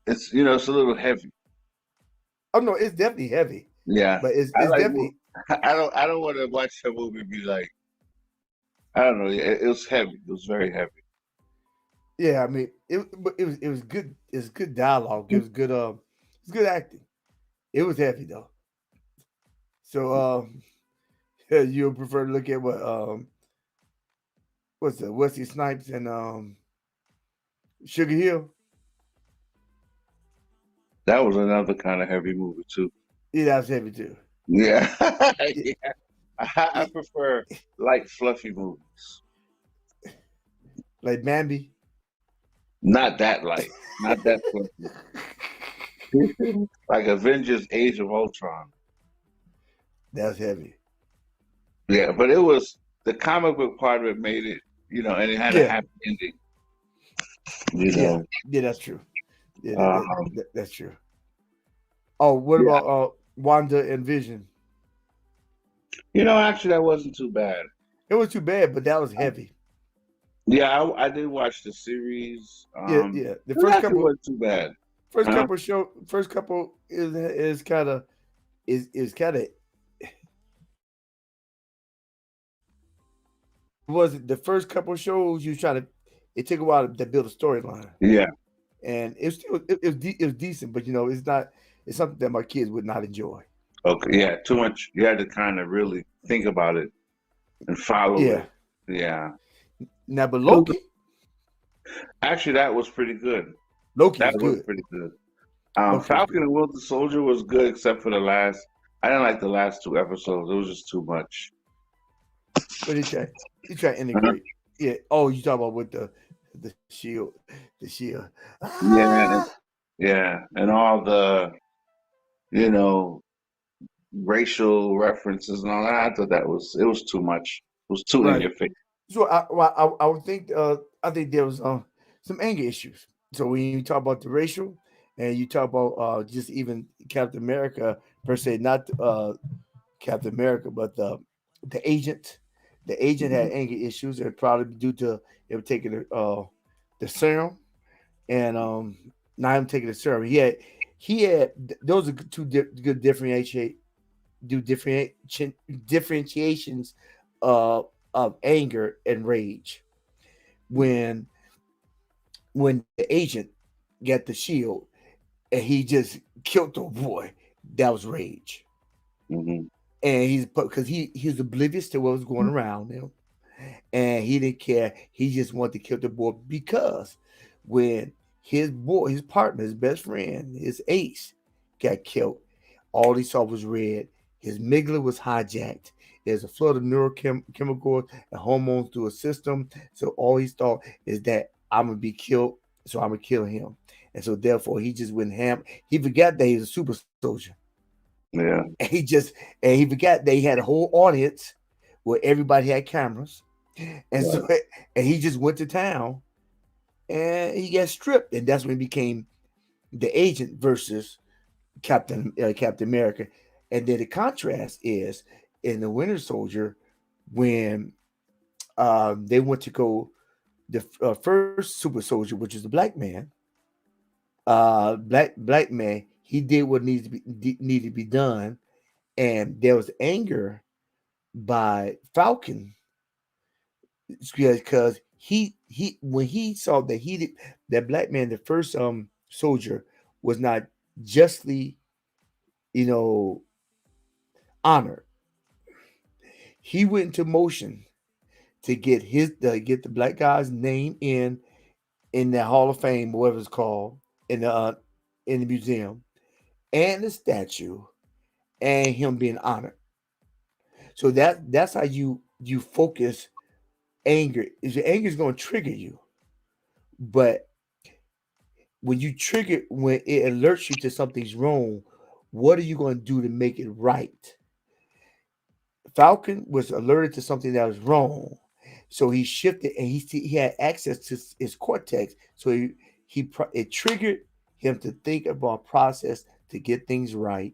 it's a little heavy. Oh no, it's definitely heavy, Yeah, but it's I it's like. definitely I don't want to watch that movie and be like, I don't know. It was heavy. It was very heavy. yeah. I mean, it was good. It's good dialogue. It was good. It's good acting. It was heavy though. So you would prefer to look at what's the Wesley Snipes and Sugar Hill? That was another kind of heavy movie too. Yeah, that's heavy too. Yeah, Yeah, yeah. I yeah, prefer light, fluffy movies. like Bambi. Not that light. Not that fluffy. Like Avengers: Age of Ultron. That's heavy. Yeah, but it was the comic book part of it made it, and it had a Yeah, happy ending. You yeah, know. yeah. That's true. Yeah, Um, that's true. Oh, what yeah. about Wanda and Vision? Actually, that wasn't too bad. It was too bad, but that was heavy. Yeah, I did watch the series. Yeah, yeah. The It actually wasn't too bad. Huh? first couple is kind of is kind of was the first couple shows you try to. It took a while to build a storyline, Yeah. and it's still it was decent, but it's not. It's something that my kids would not enjoy. Okay. Yeah. Too much. You had to kind of really think about it and follow Yeah. it. Yeah. Now, but It was- Loki, Actually, that was pretty good. Loki That was was good. pretty good. Loki was Falcon good. and Winter Soldier was good, except for the last. I didn't like the last two episodes. It was just too much. But he try to Uh-huh. integrate. Yeah. Oh, you talk about with the shield, the shield. Yeah. Ah, Yeah. And all the, you know, racial references and all that. I thought it was too much. It was too in right. your face. So I would think I think there was some anger issues. So when you talk about the racial and you talk about just even Captain America per se, not Captain America, but the agent, the agent Hmm. had anger issues, and probably due to him taking the serum, and not him taking the serum. He had those are two good differentiations of anger and rage. When when the agent got the shield and he just killed the boy, that was rage. Hmm. And he's because he was oblivious to what was going around him, and he didn't care. He just wanted to kill the boy because when his partner, his best friend, his ace, got killed, all he saw was red. His amygdala was hijacked. There's a flood of neurochemicals and hormones through his system. So all he thought is that I'm gonna be killed, so I'm gonna kill him. And so therefore he just went ham. He forgot that he was a super soldier. Yeah. And he forgot that he had a whole audience where everybody had cameras. And so Right. and he just went to town and he got stripped. And that's when he became the agent versus Captain America. And then the contrast is in the Winter Soldier when they went to go the first super soldier, which is the black man. Black man, he did what needed to be done, and there was anger by Falcon because he when he saw that that black man, the first soldier, was not justly, you know, honored. He went into motion to get the black guy's name in the Hall of Fame, whatever it's called, in the museum, and the statue, and him being honored. So that's how you focus anger. Is your anger is going to trigger you, but when it alerts you to something's wrong, what are you going to do to make it right? Falcon was alerted to something that was wrong, so he shifted and he had access to his cortex, so it triggered him to think about a process to get things right,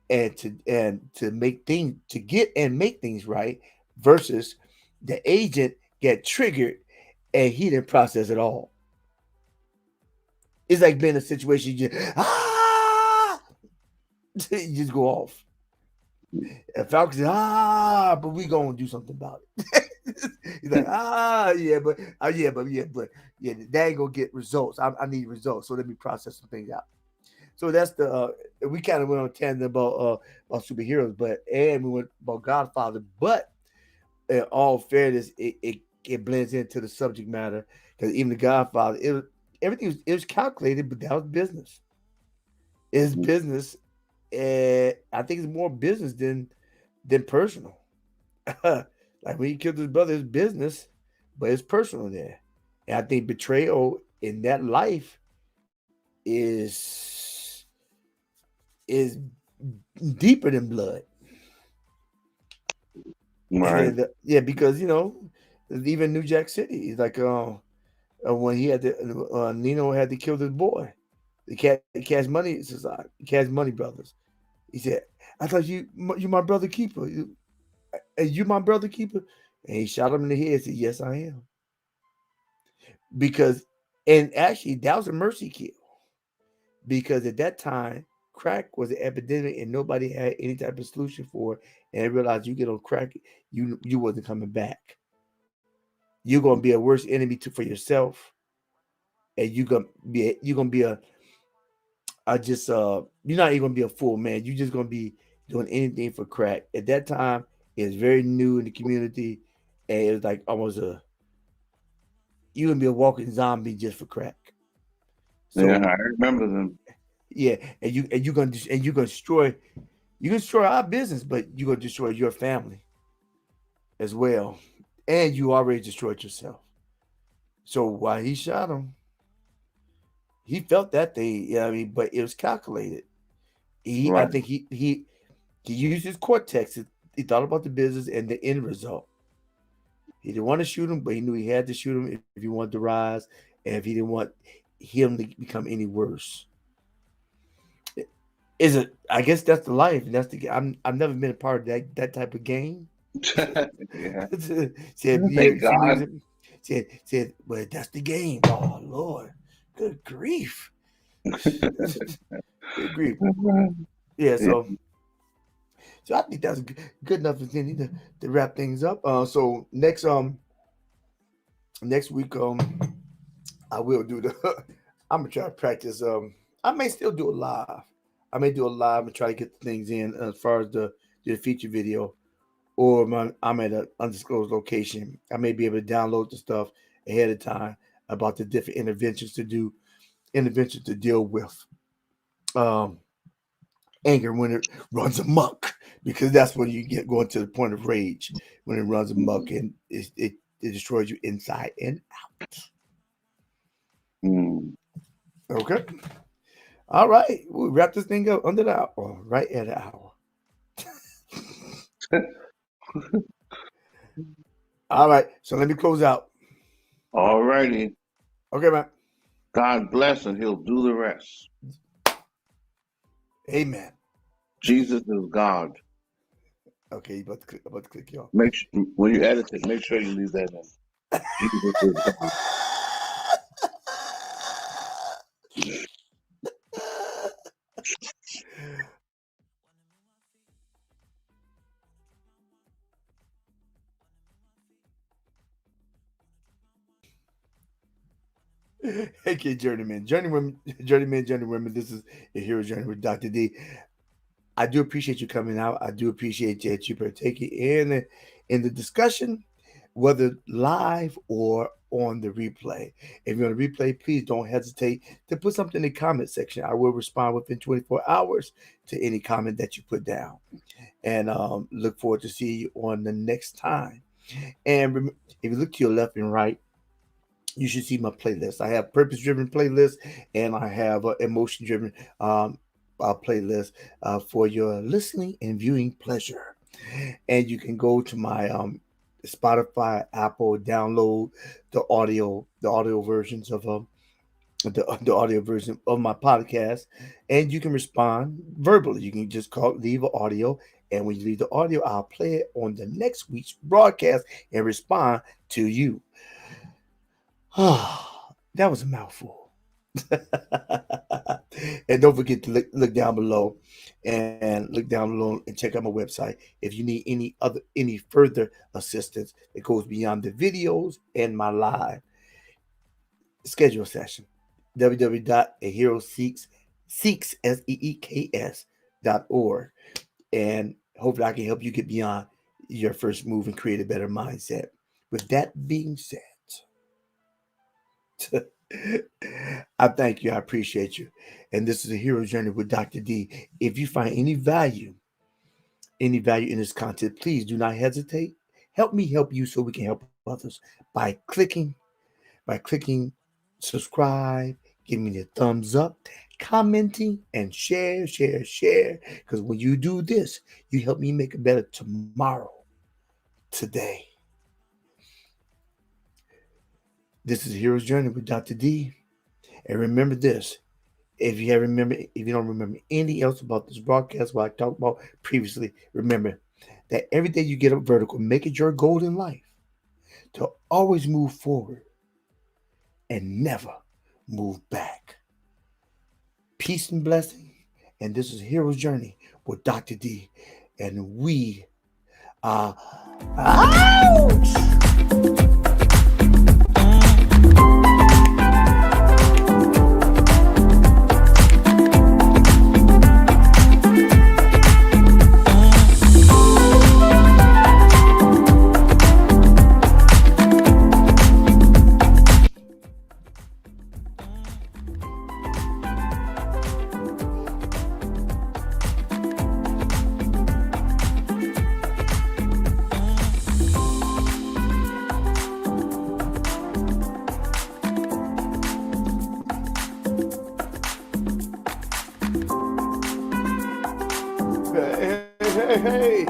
and to make things to get and make things right, versus the agent get triggered and he didn't process it all. It's like being in a situation you just you just go off. And Falcon said, but we gonna do something about it. He's like, yeah, that ain't gonna get results. I need results, so let me process some things out. So that's the we kind of went on a tangent about superheroes, but and we went about Godfather, but in all fairness, it blends into the subject matter because even the Godfather, it was calculated, but that was business. It's business, and I think it's more business than personal. Like when he killed his brother, it's business, but it's personal there. And I think betrayal in that life is is deeper than blood. Right. And yeah, because even New Jack City is like when he had to Nino had to kill this boy, the Cash Money Society, Cash Money Brothers. He said, "I thought you my brother keeper. You my brother keeper." And he shot him in the head. Said, "Yes, I am." Because and actually that was a mercy kill because at that time crack was an epidemic and nobody had any type of solution for it. And they realized you get on crack, you wasn't coming back. You're gonna be a worse enemy for yourself, and you're gonna be a just you're not even gonna be a full man. You're just gonna be doing anything for crack. At that time, it's very new in the community, and it was like almost a you gonna be a walking zombie just for crack. Yeah, So I remember them. yeah, and you're gonna destroy our business, but you're gonna destroy your family as well, and you already destroyed yourself. So while he shot him, he felt that thing. I mean, but it was calculated. I Right. think he used his cortex. He thought about the business and the end result. He didn't want to shoot him, but he knew he had to shoot him if he wanted to rise, and if he didn't want him to become any worse. Is it? I guess that's the life. That's the. I've never been a part of that type of game. Yeah. Said Thank you see me. God. Said well that's the game. Oh Lord, good grief, good grief. Yeah. Yeah. So I think that's good enough for Cindy to wrap things up. So next week I will do the. I'm gonna try to practice. I may still do it live. I may do it live and try to get things in as far as the feature video. Or I'm at an undisclosed location. I may be able to download the stuff ahead of time about the different interventions to deal with um, anger when it runs amok, because that's when you get going to the point of rage when it runs amok and it destroys you inside and Mm. out. Okay. All right. We'll wrap this thing up under the hour, right at an hour. All right. So let me close out. All righty. Okay, man. God bless and he'll do the rest. Amen. Jesus is God. Okay, about to click y'all. Make sure, when you edit it, make sure you leave that in. Jesus is God. Hey, kid, journeyman. This is a hero journey with Dr. D. I do appreciate you coming out. I do appreciate that you partaking in the discussion, whether live or on the replay. If you're on the replay, please don't hesitate to put something in the comment section. I will respond within 24 hours to any comment that you put down, and look forward to see you on the next time. And if you look to your left and right, you should see my playlist. I have purpose-driven playlist and I have emotion-driven playlist for your listening and viewing pleasure. And you can go to my Spotify, Apple, download the audio versions of the audio version of my podcast, and you can respond verbally. You can just leave an audio, and when you leave the audio, I'll play it on the next week's broadcast and respond to you. That was a mouthful. And don't forget to look down below and check out my website if you need any further assistance that goes beyond the videos and my live schedule session. www.aheroseeks.org, and hopefully I can help you get beyond your first move and create a better mindset. With that being said, I thank you. I appreciate you. And this is a hero journey with Dr. D. If you find any value in this content, please do not hesitate. Help me help you so we can help others by clicking subscribe, giving me a thumbs up, commenting, and share. Because when you do this, you help me make a better tomorrow, today. This is a hero's journey with Dr. D. And remember this. If you don't remember anything else about this broadcast, what I talked about previously, remember that every day you get up vertical, make it your goal in life to always move forward and never move back. Peace and blessing. And this is Hero's Journey with Dr. D. And we are out. Hey.